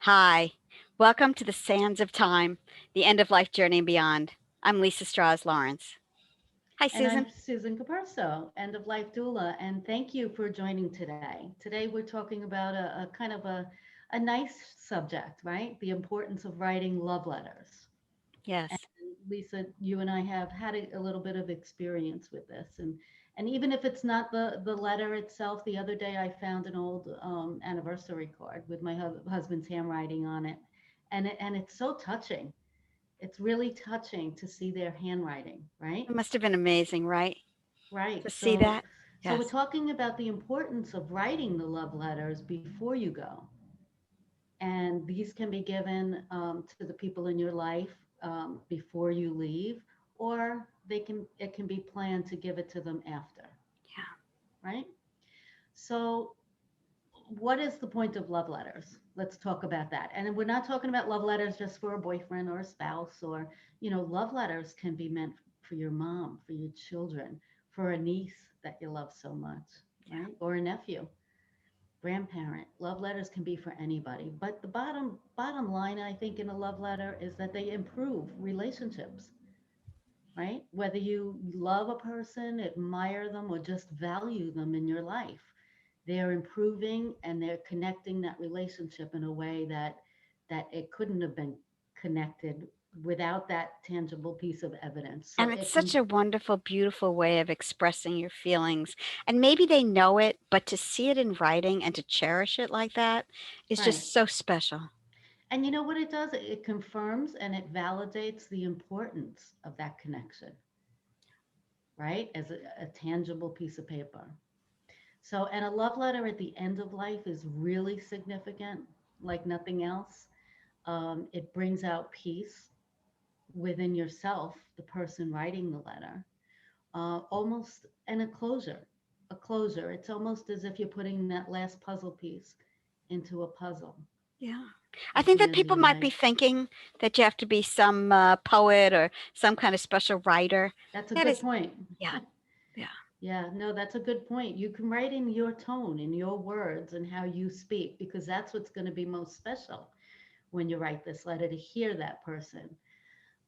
Hi, welcome to the Sands of Time, the end of life journey and beyond. I'm Lisa Strauss Lawrence. Hi, And Susan. I'm Susan Caparso, End of Life Doula, and thank you for joining today. Today we're talking about a kind of a nice subject, right? The importance of writing love letters. And Yes, Lisa, you and I have had a little bit of experience with this, and even if it's not the letter itself, the other day I found an old anniversary card with my husband's handwriting on it, and it's so touching. It's really touching to see their handwriting, right? it must have been amazing, right? Right. To see that. So we're Yes. talking about the importance of writing the love letters before you go. And these can be given to the people in your life before you leave, or it can be planned to give it to them after, Yeah. right? So what is the point of love letters? Let's talk about that. And we're not talking about love letters just for a boyfriend or a spouse, or, love letters can be meant for your mom, for your children, for a niece that you love so much, Yeah. right? Or a nephew, grandparent. Love letters can be for anybody. But the bottom line, I think, in a love letter is that they improve relationships, right? Whether you love a person, admire them, or just value them in your life, they're improving and they're connecting that relationship in a way that it couldn't have been connected without that tangible piece of evidence. So And it's it can, such a wonderful, beautiful way of expressing your feelings. And maybe they know it, but to see it in writing and to cherish it like that is right. just so special. And you know what it does? It confirms and it validates the importance of that connection, right? As a tangible piece of paper. So, and a love letter at the end of life is really significant, like nothing else. It brings out peace within yourself, the person writing the letter, almost and a closure. A closure. It's almost as if you're putting that last puzzle piece into a puzzle Yeah. I at think the that end of people your might life. be thinking that you have to be some poet or some kind of special writer. That's a That good is, point. yeah, yeah. Yeah, no, that's a good point. You can write in your tone, in your words, and how you speak, because that's what's going to be most special when you write this letter to hear that person.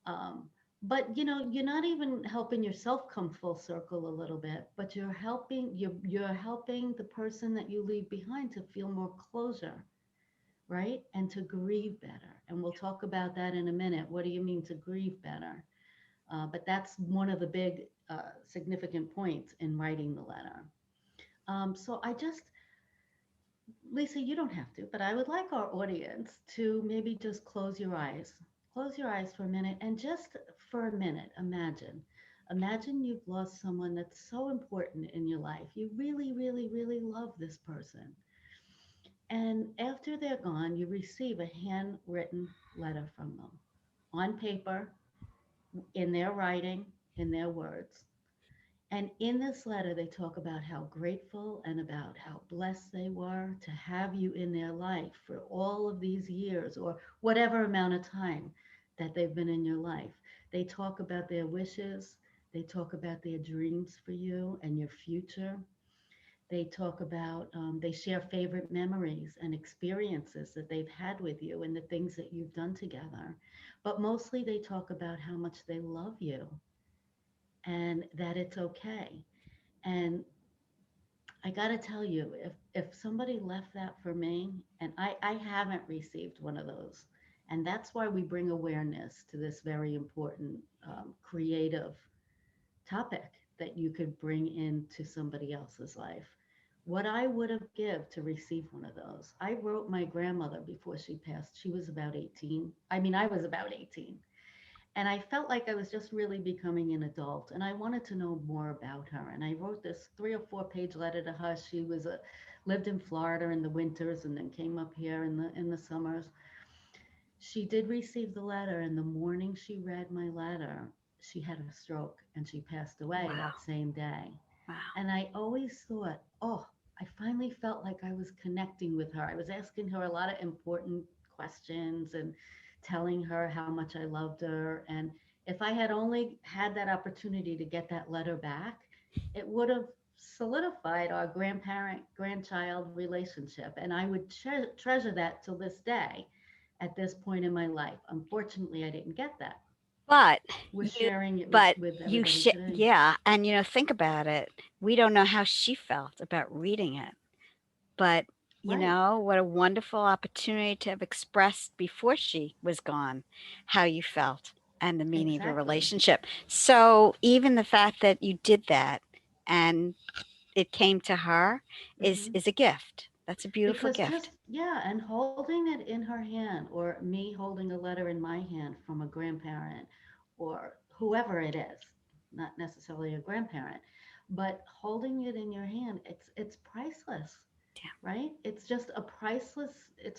Um, but you're not even helping yourself come full circle a little bit, but you're helping the person that you leave behind to feel more closure, right? And to grieve better. And we'll talk about that in a minute. What do you mean to grieve better? But that's one of the big significant points in writing the letter. So I just, Lisa, you don't have to, but I would like our audience to maybe just close your eyes. Close your eyes for a minute and just for a minute, imagine. Imagine you've lost someone that's so important in your life. You really, really, really love this person. And after they're gone, you receive a handwritten letter from them on paper, in their writing, in their words. And in this letter, they talk about how grateful and about how blessed they were to have you in their life for all of these years or whatever amount of time that they've been in your life. They talk about their wishes, they talk about their dreams for you and your future. They talk about, they share favorite memories and experiences that they've had with you and the things that you've done together. But mostly, they talk about how much they love you and that it's okay. And I got to tell you, if somebody left that for me, and I haven't received one of those, and that's why we bring awareness to this very important creative topic that you could bring into somebody else's life. What I would have give to receive one of those. I wrote my grandmother before she passed. She was about 18. I mean, I was about 18. And I felt like I was just really becoming an adult, and I wanted to know more about her. And I wrote this 3 or 4 page letter to her. She was lived in Florida in the winters and then came up here in the summers. She did receive the letter, and the morning she read my letter, she had a stroke and she passed away Wow. that same day. Wow. And I always thought, oh, I finally felt like I was connecting with her. I was asking her a lot of important questions and telling her how much I loved her. And if I had only had that opportunity to get that letter back, it would have solidified our grandparent grandchild relationship. And I would treasure that till this day. at this point in my life. Unfortunately, I didn't get that. But We're you sharing it but with you everybody today. yeah, and think about it. We don't know how she felt about reading it, but Right. what a wonderful opportunity to have expressed before she was gone how you felt and the meaning of your Exactly. relationship. So even the fact that you did that and it came to her Hmm. is a gift. That's a beautiful Because just, gift. yeah, and holding it in her hand, or me holding a letter in my hand from a grandparent or whoever it is, not necessarily a grandparent, but holding it in your hand, it's priceless, Yeah. right? It's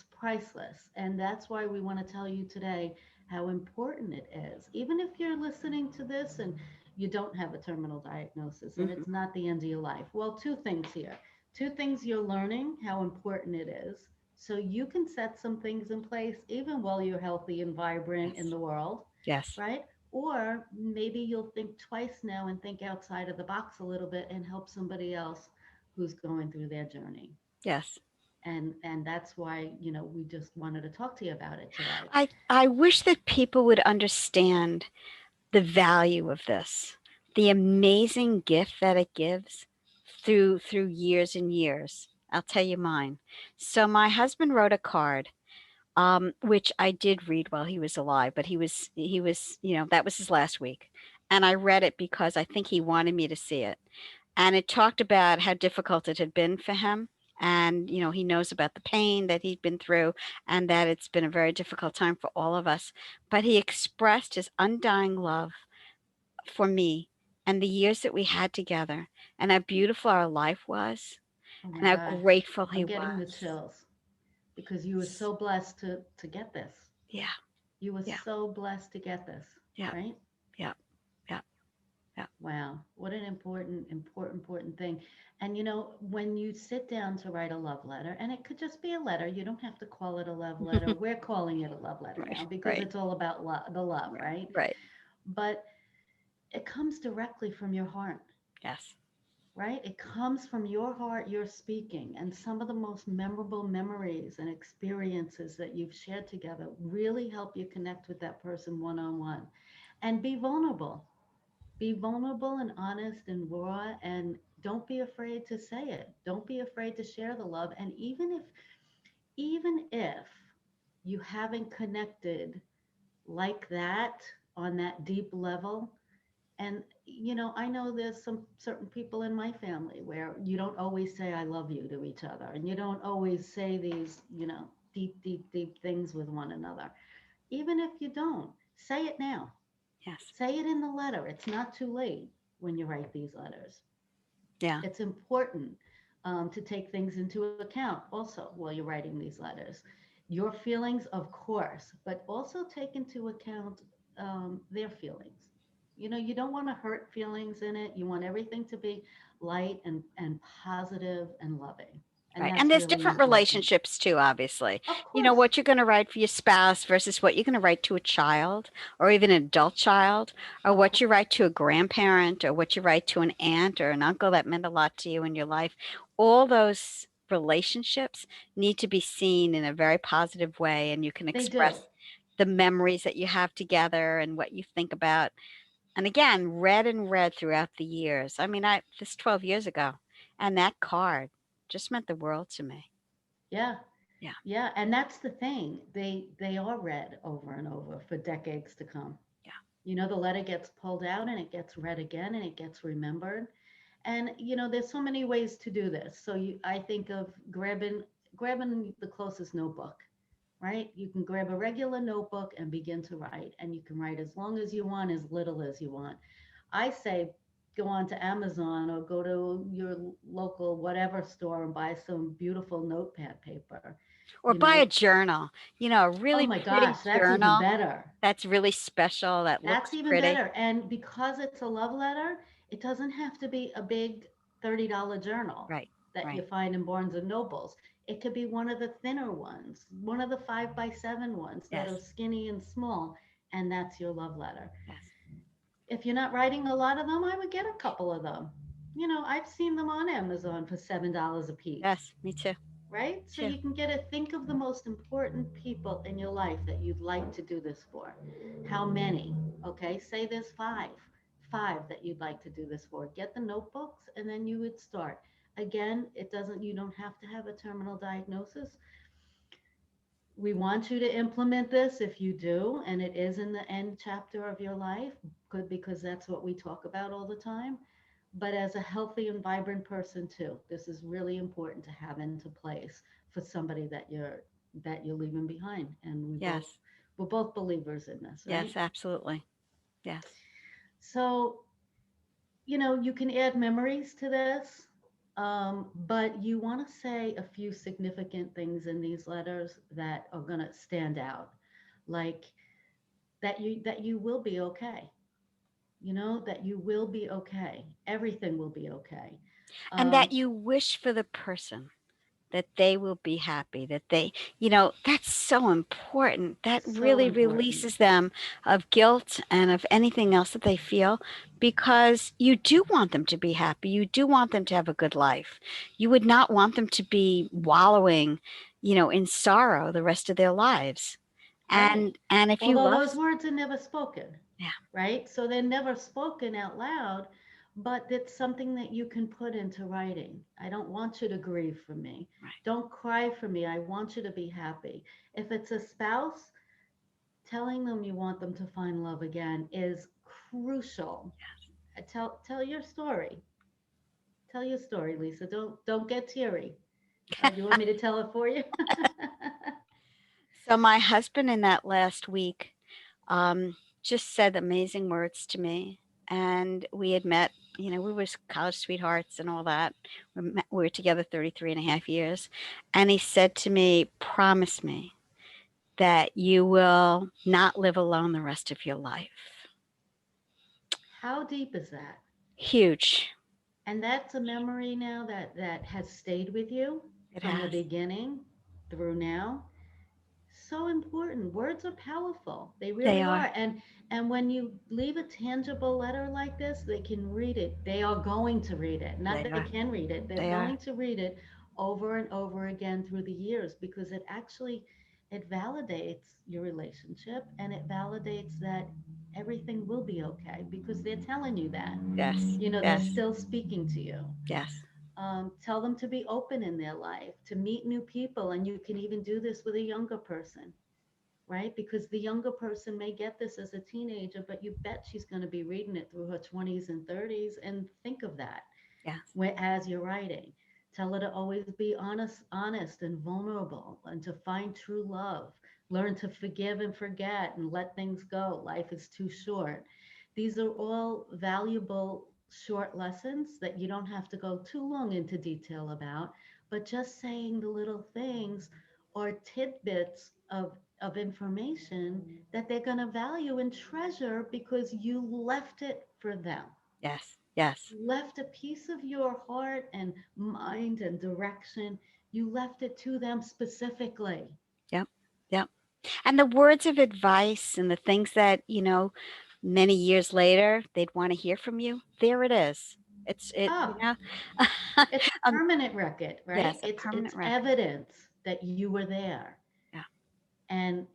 priceless. And that's why we want to tell you today how important it is. Even if you're listening to this and you don't have a terminal diagnosis and Hmm. it's not the end of your life. Well, two things here. Two things you're learning how important it is. So you can set some things in place even while you're healthy and vibrant in Yes. the world, Yes. right? Or maybe you'll think twice now and think outside of the box a little bit and help somebody else who's going through their journey. Yes. And that's why, we just wanted to talk to you about it today. I wish that people would understand the value of this, the amazing gift that it gives through years and years. I'll tell you mine. So my husband wrote a card, which I did read while he was alive, but he was that was his last week, and I read it because I think he wanted me to see it, and it talked about how difficult it had been for him. And he knows about the pain that he'd been through and that it's been a very difficult time for all of us, but he expressed his undying love for me and the years that we had together and how beautiful our life was Oh my and how gosh, grateful he I'm getting the was. chills because you were so blessed to get this. Yeah, You were yeah, so blessed to get this, yeah, right? yeah, yeah, yeah. Wow, what an important thing. And when you sit down to write a love letter, and it could just be a letter, you don't have to call it a love letter. We're calling it a love letter Right, now because right, it's all about the love, right, right? right. But it comes directly from your heart, Yes, right? It comes from your heart, you're speaking. And some of the most memorable memories and experiences that you've shared together really help you connect with that person one on one. And be vulnerable and honest and raw, and don't be afraid to say it. Don't be afraid to share the love. And even if you haven't connected like that on that deep level, and I know there's some certain people in my family where you don't always say I love you to each other, and you don't always say these, deep things with one another. Even if you don't, say it now. yes, Say it in the letter. It's not too late when you write these letters. yeah, It's important to take things into account also while you're writing these letters. Your feelings, of course, but also take into account their feelings. You don't want to hurt feelings in it. You want everything to be light and positive and loving. And right. And that's there's really different important. relationships too, obviously. Of course, What you're going to write for your spouse versus what you're going to write to a child or even an adult child, or of what you course. write to a grandparent or what you write to an aunt or an uncle that meant a lot to you in your life. All those relationships need to be seen in a very positive way, and you can They do. express the memories that you have together and what you think about. And again, read and read throughout the years. I mean, I this 12 years ago, and that card just meant the world to me. Yeah. Yeah, Yeah, and that's the thing. They are read over and over for decades to come. yeah. The letter gets pulled out and it gets read again and it gets remembered. And there's so many ways to do this. So I think of grabbing the closest notebook, right? You can grab a regular notebook and begin to write, and you can write as long as you want, as little as you want. I say go on to Amazon or go to your local whatever store and buy some beautiful notepad paper. Or You buy a know, journal, a oh really my pretty gosh, that's even journal better. that's really special, that That's looks even pretty. better. And because it's a love letter, it doesn't have to be a big $30 journal Right, that you right. find in Barnes and Nobles. It could be one of the thinner ones, one of the 5x7 ones that are Yes, skinny and small, and that's your love letter. yes, If you're not writing a lot of them, I would get a couple of them. I've seen them on Amazon for $7 a piece, yes, me too. right? So Two. you can get to think of the most important people in your life that you'd like to do this for. How many? Okay, say there's five that you'd like to do this for. Get the notebooks and then you would start. Again, you don't have to have a terminal diagnosis. We want you to implement this if you do, and it is in the end chapter of your life, good, because that's what we talk about all the time. But as a healthy and vibrant person too, this is really important to have into place for somebody that you're leaving behind. And Yes. we're both believers in this, right? Yes, absolutely. Yes. So, you can add memories to this, but you want to say a few significant things in these letters that are going to stand out, like that you will be okay. That you will be okay. Everything will be okay. And that Um, you wish for the person that they will be happy, that that's so important. That so really important. releases them of guilt and of anything else that they feel, because you do want them to be happy. You do want them to have a good life. You would not want them to be wallowing, in sorrow the rest of their lives. Right. And if you Although love, those words are never spoken, yeah, right? So they're never spoken out loud, but it's something that you can put into writing. I don't want you to grieve for me. right, Don't cry for me. I want you to be happy. If it's a spouse, telling them you want them to find love again is crucial. Tell your story. Tell your story, Lisa. Don't get teary. Do you want me to tell it for you? so my husband in that last week just said amazing words to me. And we had met, we were college sweethearts and all that. We were together 33 and a half years. And he said to me, promise me that you will not live alone the rest of your life. How deep is that? Huge. And that's a memory now that has stayed with you It from the has. beginning through now. So important. Words are powerful. They They really are. are. And when you leave a tangible letter like this, they can read it. They are going to read it. Not They they are. can read it. They're They are. going to read it over and over again through the years because it validates your relationship and it validates that everything will be okay because they're telling you that. Yes. They're Yes. still speaking to you. Yes. Tell them to be open in their life, to meet new people, and you can even do this with a younger person, right? Because the younger person may get this as a teenager, but you bet she's going to be reading it through her 20s and 30s. And think of that Yes. as you're writing. Tell her to always be honest and vulnerable, and to find true love. Learn to forgive and forget and let things go. Life is too short. These are all valuable short lessons that you don't have to go too long into detail about, but just saying the little things or tidbits of information that they're going to value and treasure because you left it for them. Yes. Yes. You left a piece of your heart and mind and direction. You left it to them specifically. Yep. Yep. And the words of advice and the things that, many years later they'd want to hear from you, there it is. It's it, Ah, it's a um, permanent record, right? yes, a It's permanent record. evidence that you were there Yeah. and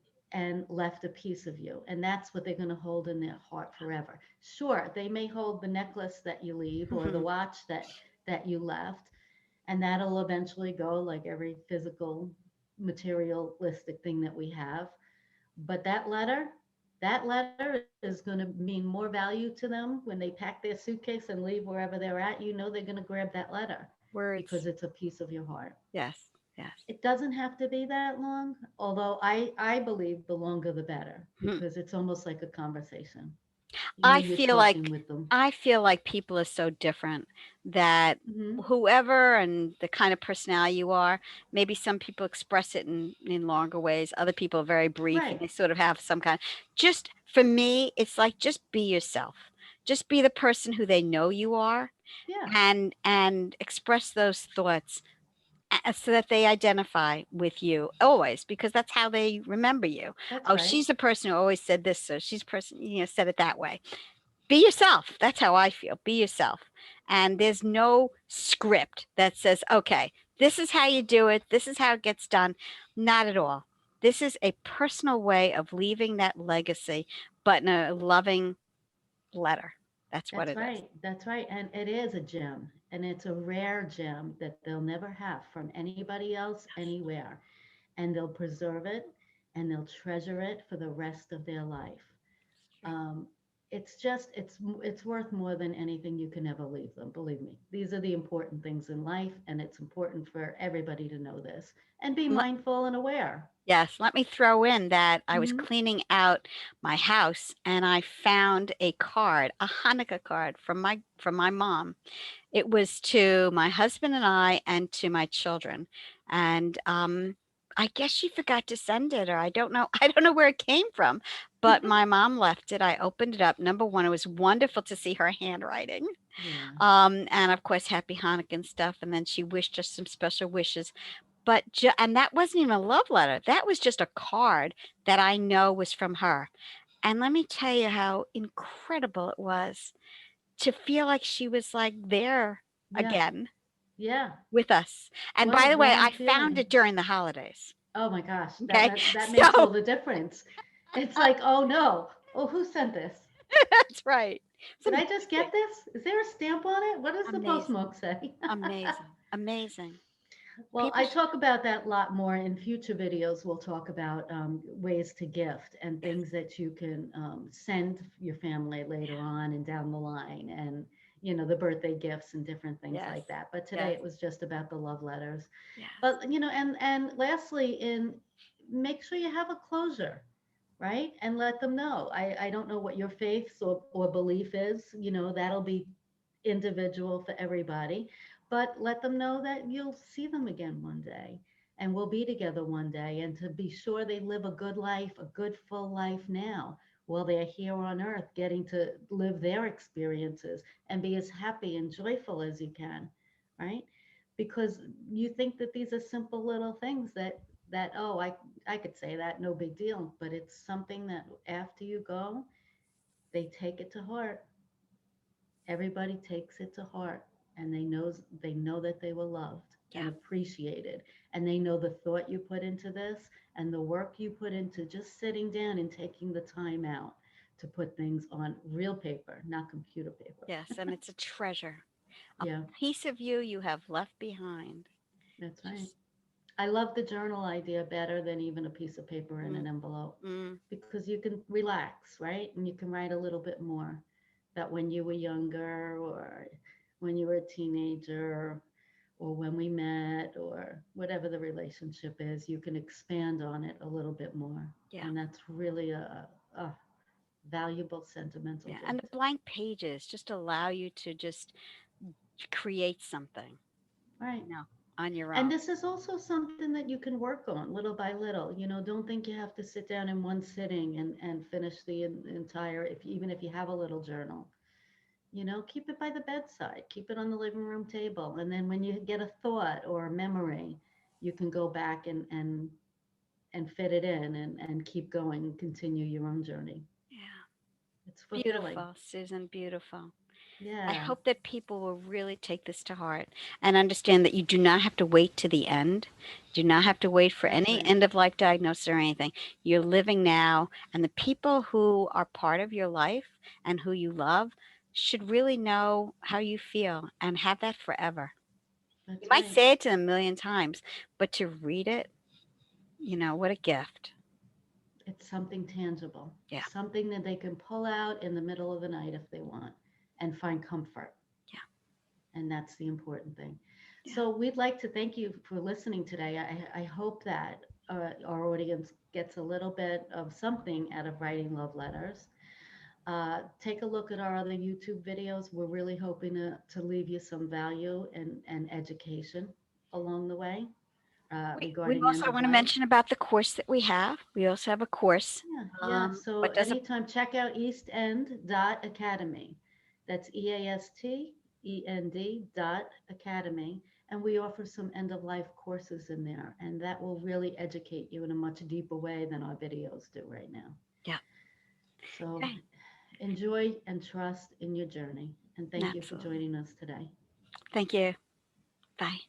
left a piece of you. And that's what they're going to hold in their heart forever. Sure, they may hold the necklace that you leave or the watch that you left, and that'll eventually go like every physical materialistic thing that we have. But that letter is going to mean more value to them when they pack their suitcase and leave wherever they're at. They're going to grab that letter because Words. it's a piece of your heart. Yes. Yes. It doesn't have to be that long, although I believe the longer the better Hmm. because it's almost like a conversation. I You're feel talking like with them. I feel like people are so different that Hmm. whoever and the kind of personality you are, maybe some people express it in longer ways. Other people are very brief and Right. they sort of have some kind. Just for me, it's like just be yourself. Just be the person who they know you are, Yeah, and express those thoughts so that they identify with you always, because that's how they remember you. that's Oh, right. she's the person who always said this, so she's the person, said it that way. Be yourself. That's how I feel. Be yourself. And there's no script that says, okay, This is how you do it. This is how it gets done. Not at all. This is a personal way of leaving that legacy, but in a loving letter. That's what That's it is. right. That's right. And it is a gem, and it's a rare gem that they'll never have from anybody else anywhere. And they'll preserve it and they'll treasure it for the rest of their life. Um, it's just it's worth more than anything you can ever leave them. Believe me, these are the important things in life, and it's important for everybody to know this and be And mindful and aware. yes, let me throw in that I was Hmm. cleaning out my house and I found a card, a Hanukkah card from my mom. It was to my husband and I and to my children. And I guess she forgot to send it or I don't know. I don't know where it came from, but my mom left it. I opened it up. Number one, it was wonderful to see her handwriting. Yeah, And of course, happy Hanukkah and stuff. And then she wished us some special wishes. But and that wasn't even a love letter. That was just a card that I know was from her. And let me tell you how incredible it was to feel like she was like there yeah, again yeah. with us. And What a by the way, warm I found feeling. it during the holidays. Oh my gosh, Okay. that makes So all the difference. It's like, oh no, oh, who sent this? that's right. It's Did I just get amazing. this? Is there a stamp on it? What does the Amazing. postmark say? Amazing. Amazing. Well, People I should, talk about that a lot more in future videos. We'll talk about ways to gift and yes. things that you can send your family later on and down the line, and the birthday gifts and different things Yes. like that. But today Yes. it was just about the love letters. Yes. But and lastly, in make sure you have a closure, right? And let them know. I don't know what your faith or belief is. That'll be individual for everybody, but let them know that you'll see them again one day and we'll be together one day, and to be sure they live a good life, a good full life now while they're here on earth, getting to live their experiences and be as happy and joyful as you can, right? Because you think that these are simple little things that oh, I could say that, no big deal, but it's something that after you go, they take it to heart. Everybody takes it to heart, and they know that they were loved Yeah. and appreciated, and they know the thought you put into this and the work you put into just sitting down and taking the time out to put things on real paper, not computer paper. Yes. And it's a treasure, a Yeah, piece of you have left behind. that's right. Just, I love the journal idea better than even a piece of paper in mm, an envelope, mm, because you can relax, right? And you can write a little bit more that when you were younger, or when you were a teenager, or when we met, or whatever the relationship is, you can expand on it a little bit more. yeah. And that's really a valuable sentimental Yeah. And the gift. blank pages just allow you to just create something, Right. on your And own. this is also something that you can work on little by little. Don't think you have to sit down in one sitting and finish the entire, if even if you have a little journal. Keep it by the bedside, keep it on the living room table. And then when you get a thought or a memory, you can go back and fit it in and keep going and continue your own journey. Yeah. It's fulfilling. Beautiful, Susan. Beautiful. I Yeah, hope that people will really take this to heart and understand that you do not have to wait to the end. Do not have to wait for that's any right. end of life diagnosis or anything. You're living now, and the people who are part of your life and who you love should really know how you feel and have that forever. You That's might right. say it to them a million times, but to read it, what a gift. It's something tangible, Yeah, something that they can pull out in the middle of the night if they want and find comfort. yeah, And that's the important thing. yeah. So we'd like to thank you for listening today. I hope that our audience gets a little bit of something out of writing love letters. Take a look at our other YouTube videos. We're really hoping to leave you some value and education along the way We regarding end also of want to life. mention about the course that we have. We also have a course. Yeah, yeah. So What does a anytime, check out eastend.academy. That's EASTEND.academy. And we offer some end of life courses in there, and that will really educate you in a much deeper way than our videos do right now. Yeah. So Okay. enjoy and trust in your journey. And thank you for Absolutely. joining us today. Thank you. Bye.